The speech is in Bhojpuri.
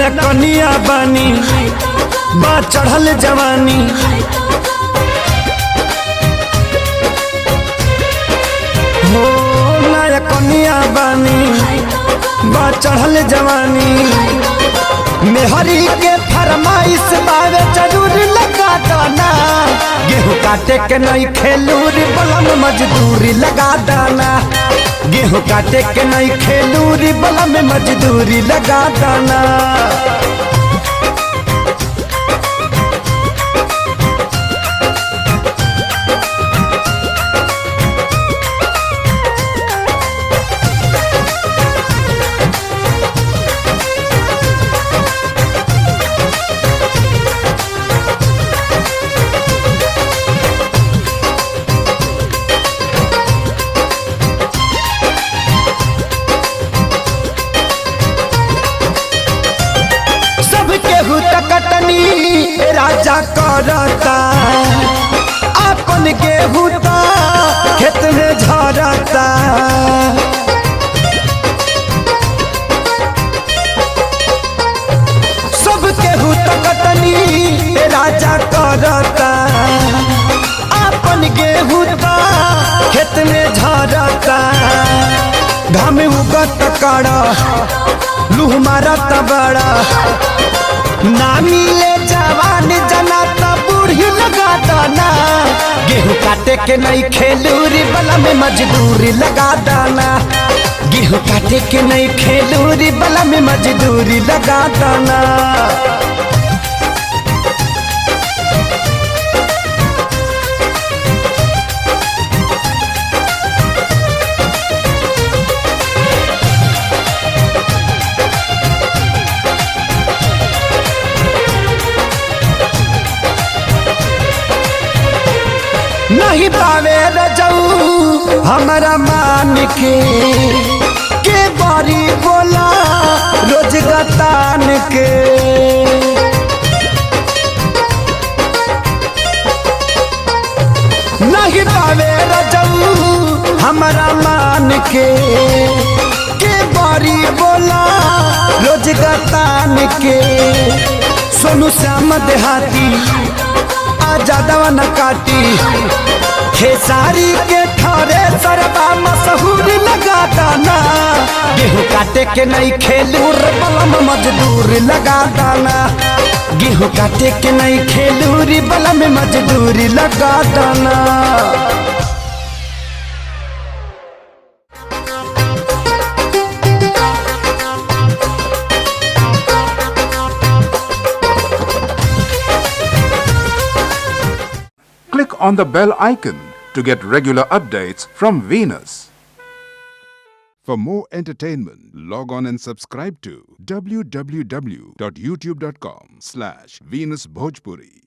नया कनिया बानी बा चढ़ल जवानी हो नया कनिया बानी बा चढ़ल जवानी मेहरी के फरमाइश बावे जरूर लगा दाना गेहूँ काटे के नहीं खेलूरी बलम मजदूरी लगा दाना गेहूँ काटे के नहीं खेलूरी बलम मजदूरी लगा दाना कटनी राजा करता अपन गेहूँ खेत में झरता सब गेहूँ कटनी राजा करता अपन गेहूँ खेत में झरता घाम उगत कड़ा लूह मारत बड़ा ना मिले जवान जना तो बूढ़ी लगा दाना गेहूँ काटे के नहीं खेलूरी बला में मजदूरी लगा दाना गेहूँ काटे के नहीं खेलूरी बला में मजदूरी लगा दाना नहीं पावे रजऊ हमारा मान के बारी बोला रोज गतान के नहीं पावे रजऊ हमारा मान के बारी बोला रोज गतान के सोनू श्याम देहाती आजादवा न काटी खेसारी के ठरे सरबा मशहूरी लगा दाना गेहूँ काटे के नहीं खेलूर बलम मजदूरी लगा दाना गेहूँ काटे के नहीं खेलूरी बलम मजदूरी लगा दाना Click on the bell icon to get regular updates from Venus. For more entertainment, log on and subscribe to www.youtube.com/VenusBhojpuri.